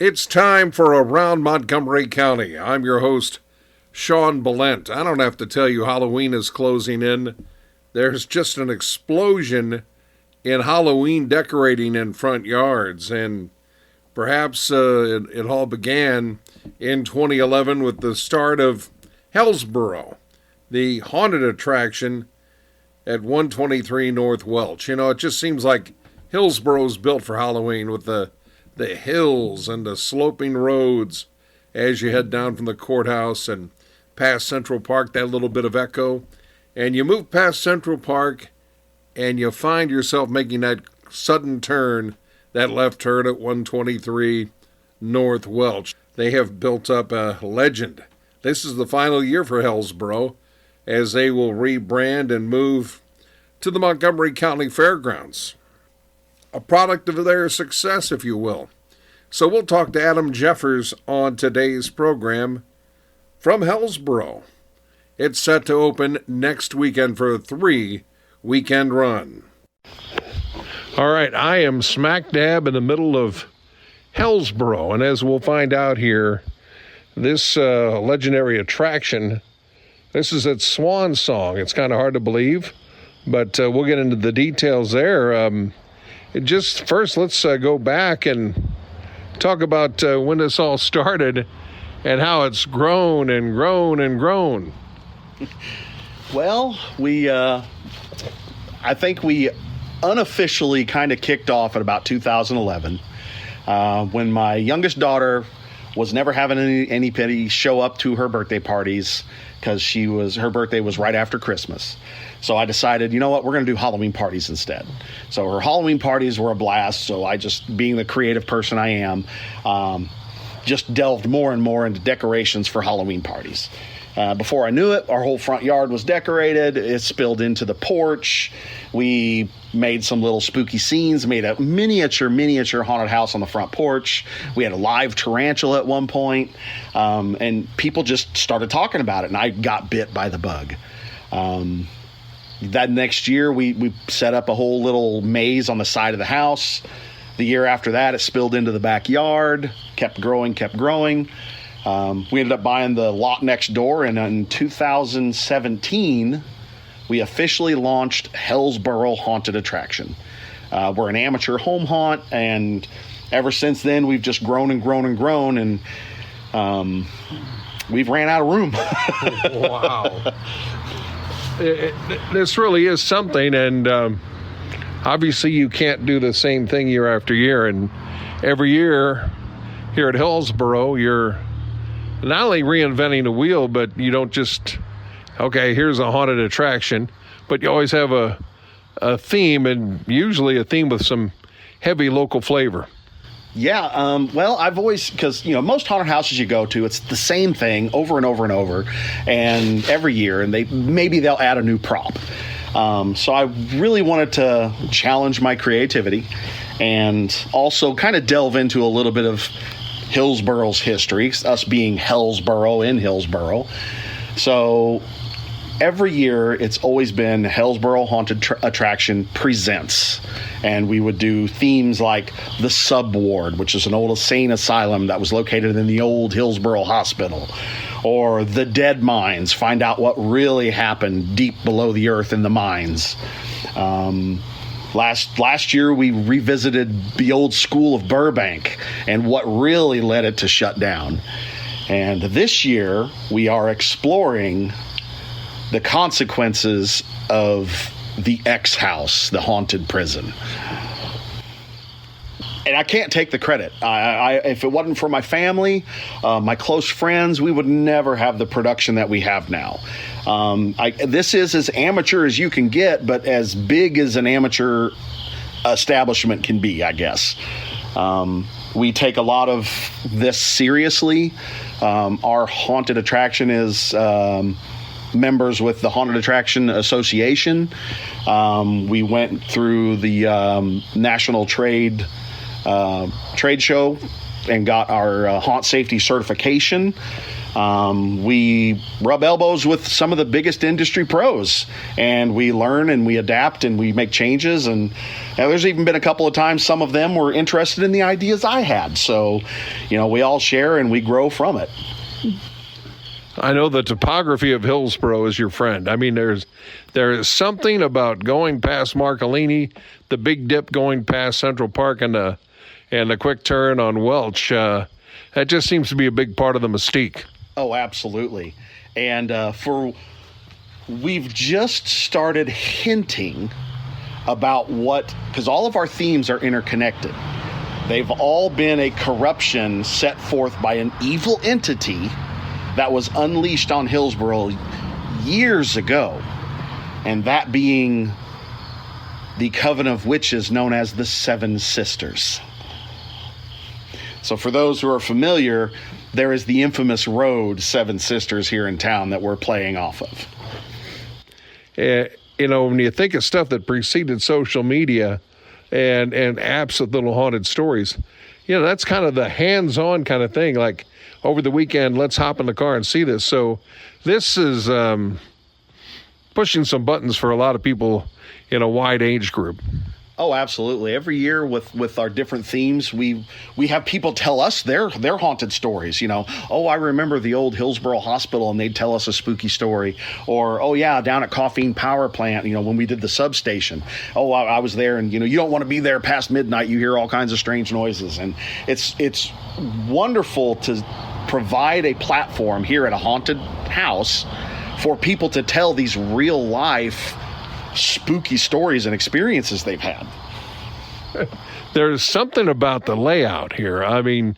It's time for Around Montgomery County. I'm your host, Sean Belent. I don't have to tell you Halloween is closing in. There's just an explosion in Halloween decorating in front yards, and perhaps it all began in 2011 with the start of Hillsboro, the haunted attraction at 123 North Welch. You know, it just seems like Hillsboro's built for Halloween with the hills and the sloping roads as you head down from the courthouse and past Central Park, that little bit of echo. And you move past Central Park and you find yourself making that sudden turn, that left turn at 123 North Welch. They have built up a legend. This is the final year for Hillsboro as they will rebrand and move to the Montgomery County Fairgrounds. A product of their success, if you will. So we'll talk to Adam Jeffers on today's program from Hillsboro. It's set to open next weekend for a 3-weekend run. All right, I am smack dab in the middle of Hillsboro, and as we'll find out here, this legendary attraction, this is its swan song. It's kind of hard to believe, but we'll get into the details there. Just first, let's go back and talk about when this all started and how it's grown and grown and grown. Well, I think we unofficially kind of kicked off at about 2011 when my youngest daughter was never having anybody show up to her birthday parties because her birthday was right after Christmas. So I decided, you know what, we're going to do Halloween parties instead. So her Halloween parties were a blast. So I just, being the creative person I am, just delved more and more into decorations for Halloween parties. Before I knew it, our whole front yard was decorated. It spilled into the porch. We made some little spooky scenes, made a miniature haunted house on the front porch. We had a live tarantula at one point, and people just started talking about it, and I got bit by the bug. That next year, we set up a whole little maze on the side of the house. The year after that, it spilled into the backyard, kept growing. We ended up buying the lot next door, and in 2017, we officially launched Hillsboro Haunted Attraction. We're an amateur home haunt, and ever since then, we've just grown, and we've ran out of room. Wow. This really is something, and obviously you can't do the same thing year after year, and every year here at Hillsboro, you're not only reinventing the wheel, but you don't just, okay, here's a haunted attraction, but you always have a theme, and usually a theme with some heavy local flavor. Yeah, well, I've always, because, most haunted houses you go to, it's the same thing over and over and over, and every year, and maybe they'll add a new prop. So I really wanted to challenge my creativity and also kind of delve into a little bit of Hillsboro's history, us being Hillsboro in Hillsboro. So every year, it's always been Hillsboro Haunted Attraction Presents. And we would do themes like the Sub Ward, which is an old insane asylum that was located in the old Hillsboro Hospital. Or the Dead Mines, find out what really happened deep below the earth in the mines. Last year, we revisited the old school of Burbank and what really led it to shut down. And this year, we are exploring the consequences of the X House, the haunted prison. And I can't take the credit. If it wasn't for my family, my close friends, we would never have the production that we have now. This is as amateur as you can get, but as big as an amateur establishment can be, I guess. We take a lot of this seriously. Our haunted attraction is members with the Haunted Attraction Association. We went through the National Trade Show and got our haunt safety certification. We rub elbows with some of the biggest industry pros, and we learn and we adapt and we make changes. And there's even been a couple of times some of them were interested in the ideas I had. So, we all share and we grow from it. I know the topography of Hillsboro is your friend. I mean, there is something about going past Marcolini, the big dip going past Central Park, and the quick turn on Welch. That just seems to be a big part of the mystique. Oh, absolutely. And we've just started hinting about because all of our themes are interconnected. They've all been a corruption set forth by an evil entity that was unleashed on Hillsboro years ago. And that being the coven of witches known as the Seven Sisters. So for those who are familiar, there is the infamous road Seven Sisters here in town that we're playing off of. When you think of stuff that preceded social media and apps with little haunted stories, that's kind of the hands-on kind of thing. Like over the weekend, let's hop in the car and see this. So this is pushing some buttons for a lot of people in a wide age group. Oh, absolutely. Every year with our different themes, we have people tell us their haunted stories. I remember the old Hillsboro Hospital, and they'd tell us a spooky story. Or, oh yeah, down at Coffeen Power Plant, when we did the substation. Oh, I was there, and you don't want to be there past midnight. You hear all kinds of strange noises, and it's wonderful to provide a platform here at a haunted house for people to tell these real life spooky stories and experiences they've had. There's something about the layout here. I mean,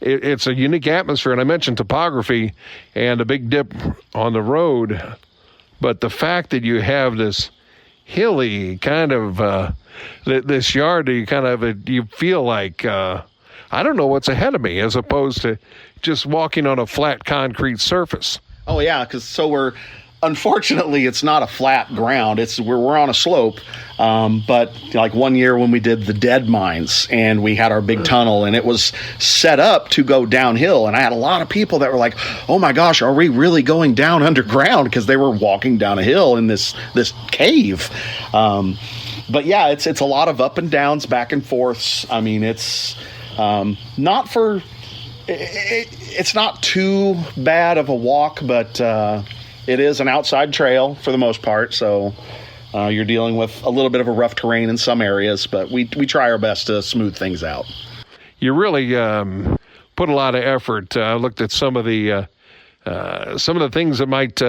it's a unique atmosphere, and I mentioned topography and a big dip on the road, but the fact that you have this hilly kind of this yard, you feel like I don't know what's ahead of me, as opposed to just walking on a flat concrete surface. Oh yeah, because unfortunately, it's not a flat ground. We're on a slope. But like one year when we did the dead mines and we had our big tunnel and it was set up to go downhill. And I had a lot of people that were like, oh my gosh, are we really going down underground? Because they were walking down a hill in this cave. But yeah, it's a lot of up and downs, back and forths. I mean, it's it's not too bad of a walk, but it is an outside trail for the most part, so you're dealing with a little bit of a rough terrain in some areas, but we try our best to smooth things out. You really put a lot of effort. I looked at some of the things that might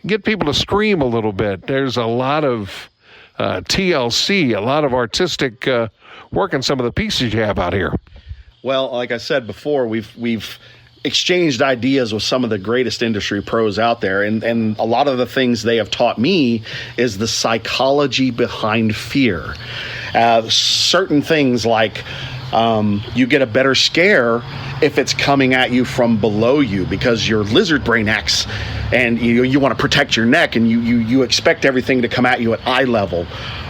get people to scream a little bit. There's a lot of TLC, a lot of artistic work in some of the pieces you have out here. Well, like I said before, we've exchanged ideas with some of the greatest industry pros out there, and a lot of the things they have taught me is the psychology behind fear. Certain things like you get a better scare if it's coming at you from below you, because your lizard brain acts and you want to protect your neck, and you expect everything to come at you at eye level.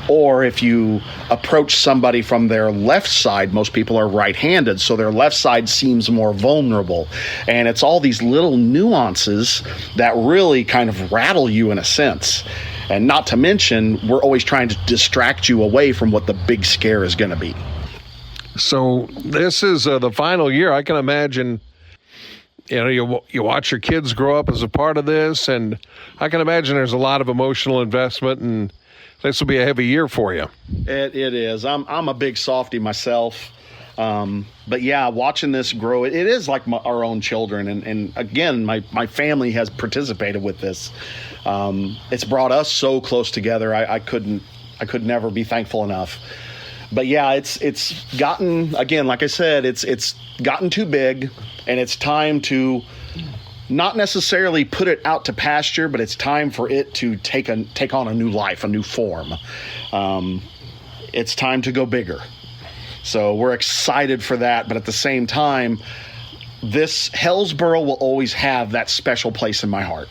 Or if you approach somebody from their left side, most people are right-handed, so their left side seems more vulnerable. And it's all these little nuances that really kind of rattle you in a sense. And not to mention, we're always trying to distract you away from what the big scare is going to be. So this is the final year. I can imagine, you watch your kids grow up as a part of this, and I can imagine there's a lot of emotional investment, and this will be a heavy year for you. It is. I'm a big softy myself. But yeah, watching this grow, it is like our own children. And again, my family has participated with this. It's brought us so close together. I could never be thankful enough. But yeah, it's gotten, again, like I said, it's gotten too big, and it's time to not necessarily put it out to pasture, but it's time for it to take on a new life, a new form. It's time to go bigger. So we're excited for that, but at the same time, this Hillsboro will always have that special place in my heart.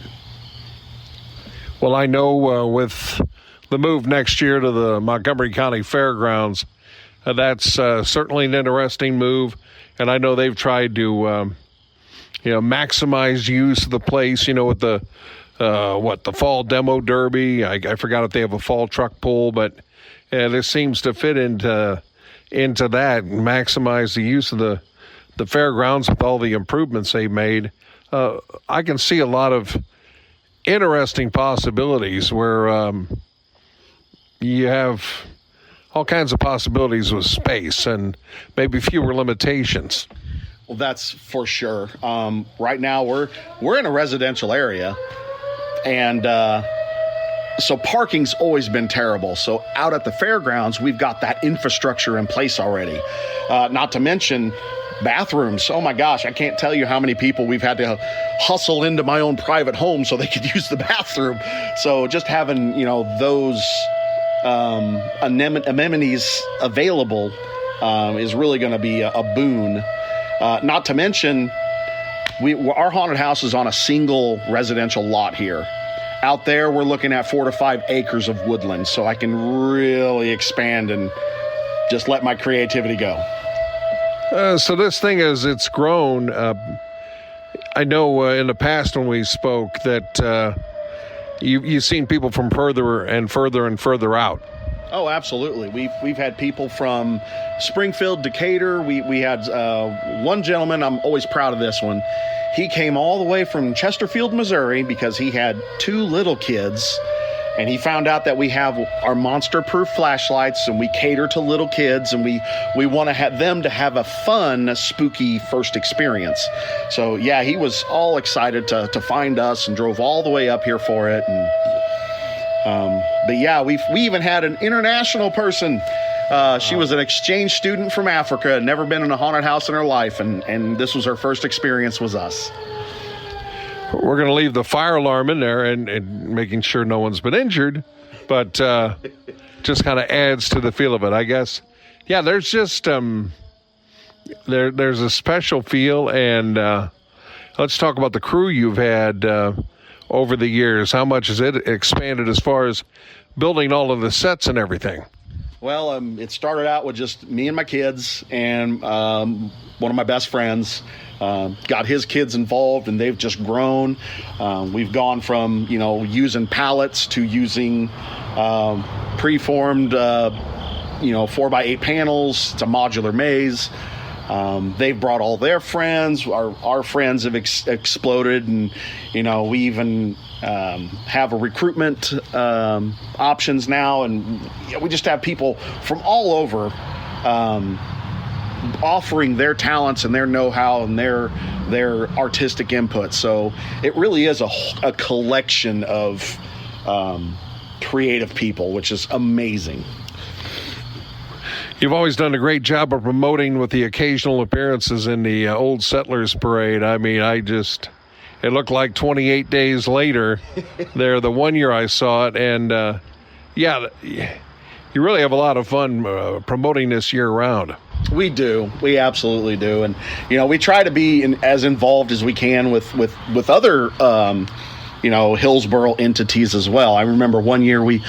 Well, I know with the move next year to the Montgomery County Fairgrounds, that's certainly an interesting move, and I know they've tried to maximize use of the place, with the fall demo derby. I forgot if they have a fall truck pull, but this seems to fit into that and maximize the use of the fairgrounds with all the improvements they've made. I can see a lot of interesting possibilities where you have all kinds of possibilities with space and maybe fewer limitations. Well, that's for sure. Right now we're in a residential area, and so parking's always been terrible. So out at the fairgrounds, we've got that infrastructure in place already. Not to mention bathrooms. Oh my gosh, I can't tell you how many people we've had to hustle into my own private home so they could use the bathroom. So just having, those amenities available is really going to be a boon. Not to mention, our haunted house is on a single residential lot here. Out there, we're looking at 4 to 5 acres of woodland, so I can really expand and just let my creativity go. So this thing, as it's grown, I know in the past when we spoke that you've seen people from further and further out. Oh, absolutely. We've had people from Springfield, Decatur. We had one gentleman, I'm always proud of this one. He came all the way from Chesterfield, Missouri, because he had 2 little kids, and he found out that we have our monster-proof flashlights, and we cater to little kids, and we want to have them to have a fun, spooky first experience. So yeah, he was all excited to find us and drove all the way up here for it. And but yeah, we even had an international person. She was an exchange student from Africa, never been in a haunted house in her life, and this was her first experience was us. We're going to leave the fire alarm in there and making sure no one's been injured, but just kind of adds to the feel of it, I guess. Yeah, there's just there's a special feel, and let's talk about the crew you've had over the years. How much has it expanded as far as building all of the sets and everything? Well, it started out with just me and my kids and one of my best friends. Got his kids involved, and they've just grown. We've gone from, using pallets to using preformed, 4x8 panels. It's a modular maze. They've brought all their friends. Our friends have exploded, and we even have a recruitment options now, and we just have people from all over offering their talents and their know-how and their artistic input. So it really is a collection of creative people, which is amazing. You've always done a great job of promoting with the occasional appearances in the Old Settlers Parade. I mean, it looked like 28 days later there, the one year I saw it. And, you really have a lot of fun promoting this year-round. We do. We absolutely do. And, we try to be as involved as we can with other Hillsboro entities as well. I remember one year we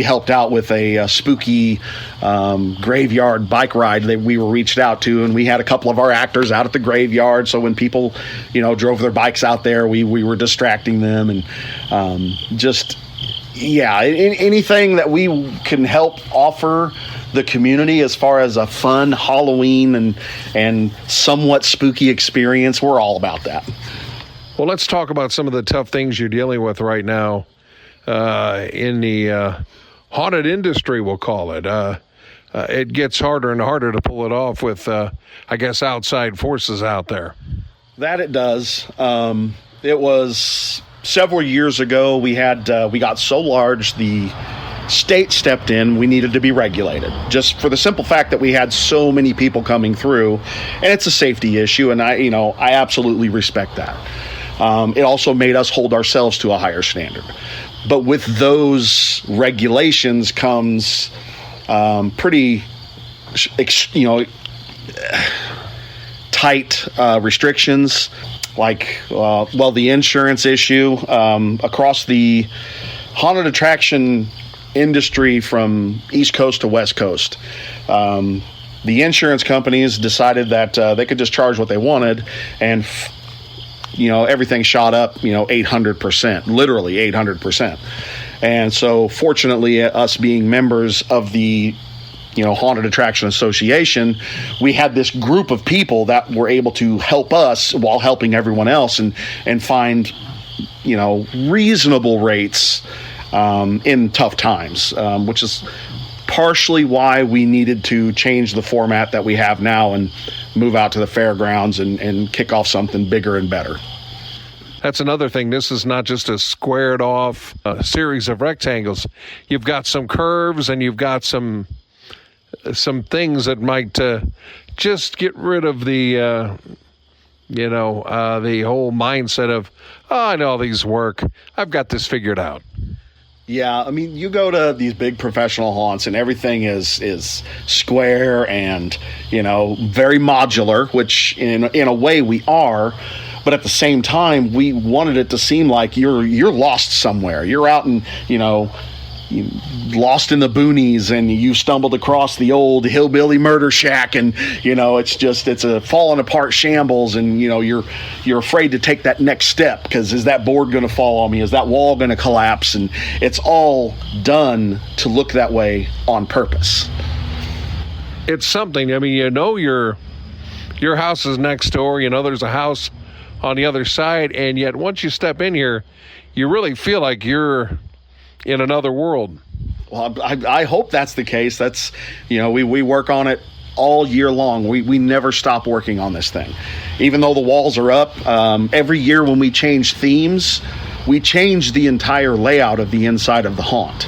helped out with a spooky graveyard bike ride that we were reached out to, and we had a couple of our actors out at the graveyard. So when people, drove their bikes out there, we were distracting them, and anything that we can help offer the community as far as a fun Halloween and somewhat spooky experience, we're all about that. Well, let's talk about some of the tough things you're dealing with right now in the haunted industry, we'll call it. It gets harder and harder to pull it off with, outside forces out there. That it does. It was several years ago. We got so large, the state stepped in. We needed to be regulated, just for the simple fact that we had so many people coming through, and it's a safety issue. And I absolutely respect that. It also made us hold ourselves to a higher standard. But with those regulations comes pretty, tight restrictions, like, the insurance issue. Across the haunted attraction industry from East Coast to West Coast, the insurance companies decided that they could just charge what they wanted, and everything shot up, 800%, literally 800%. And so fortunately, us being members of the Haunted Attraction Association, we had this group of people that were able to help us while helping everyone else and find, reasonable rates in tough times, which is partially why we needed to change the format that we have now and move out to the fairgrounds and kick off something bigger and better. That's another thing. This is not just a squared off series of rectangles. You've got some curves and you've got some things that might just get rid of the the whole mindset of, I know these work, I've got this figured out. Yeah, I mean, you go to these big professional haunts and everything is square and very modular, which in a way we are. But at the same time, we wanted it to seem like you're lost somewhere. You're out in lost in the boonies and you stumbled across the old hillbilly murder shack and it's a falling apart shambles and you're afraid to take that next step because is that board going to fall on me, is that wall going to collapse? And it's all done to look that way on purpose. It's something. I mean, your house is next door, there's a house on the other side, and yet once you step in here you really feel like you're in another world. Well, I hope that's the case. That's, we work on it all year long. We never stop working on this thing. Even though the walls are up, every year when we change themes, we change the entire layout of the inside of the haunt.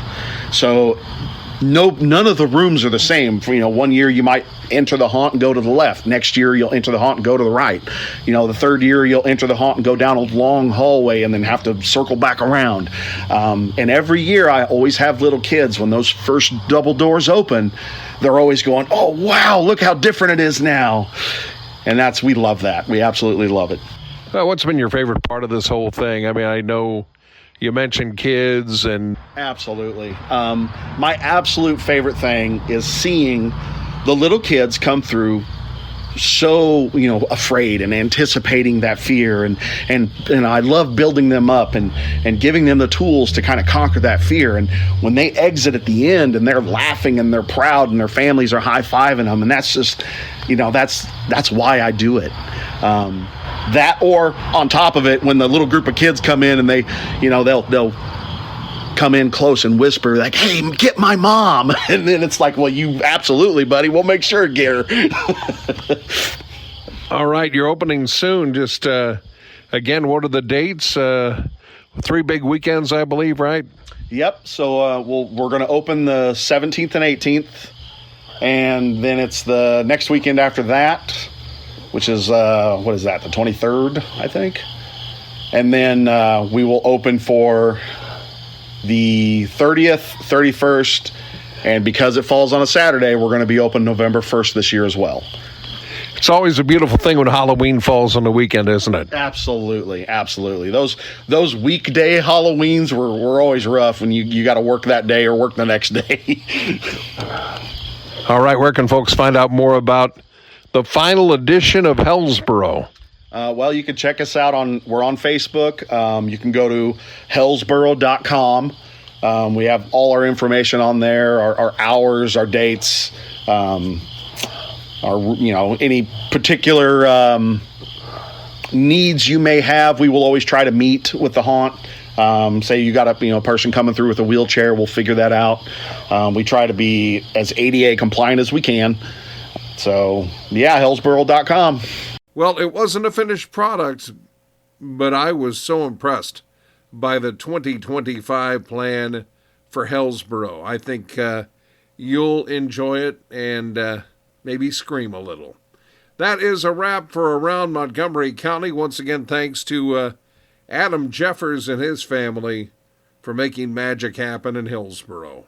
So none of the rooms are the same. One year you might enter the haunt and go to the left. Next year you'll enter the haunt and go to the right. The third year you'll enter the haunt and go down a long hallway and then have to circle back around. And every year I always have little kids, when those first double doors open, they're always going, oh wow, look how different it is now. And we love that. We absolutely love it. Well, what's been your favorite part of this whole thing? I mean, I know you mentioned kids and... Absolutely. My absolute favorite thing is seeing the little kids come through so, afraid and anticipating that fear. And I love building them up and giving them the tools to kind of conquer that fear. And when they exit at the end and they're laughing and they're proud and their families are high-fiving them, and that's just, that's why I do it. That, or on top of it, when the little group of kids come in and they, they'll come in close and whisper like, hey, get my mom. And then it's like, well, you absolutely, buddy. We'll make sure, Gare. All right. You're opening soon. Just, again, what are the dates? 3 big weekends, I believe, right? Yep. So we're going to open the 17th and 18th. And then it's the next weekend after that, which is, what is that, the 23rd, I think? And then we will open for the 30th, 31st, and because it falls on a Saturday, we're going to be open November 1st this year as well. It's always a beautiful thing when Halloween falls on the weekend, isn't it? Absolutely, absolutely. Those weekday Halloweens were always rough when you got to work that day or work the next day. All right, where can folks find out more about the final edition of Hillsboro? Well, you can check us out we're on Facebook. You can go to hillsboro.com. We have all our information on there, our hours, our dates, any particular needs you may have. We will always try to meet with the haunt. Say you got a person coming through with a wheelchair, we'll figure that out. We try to be as ADA compliant as we can. So, yeah, hillsboro.com. Well, it wasn't a finished product, but I was so impressed by the 2025 plan for Hillsboro. I think you'll enjoy it and maybe scream a little. That is a wrap for Around Montgomery County. Once again, thanks to Adam Jeffers and his family for making magic happen in Hillsboro.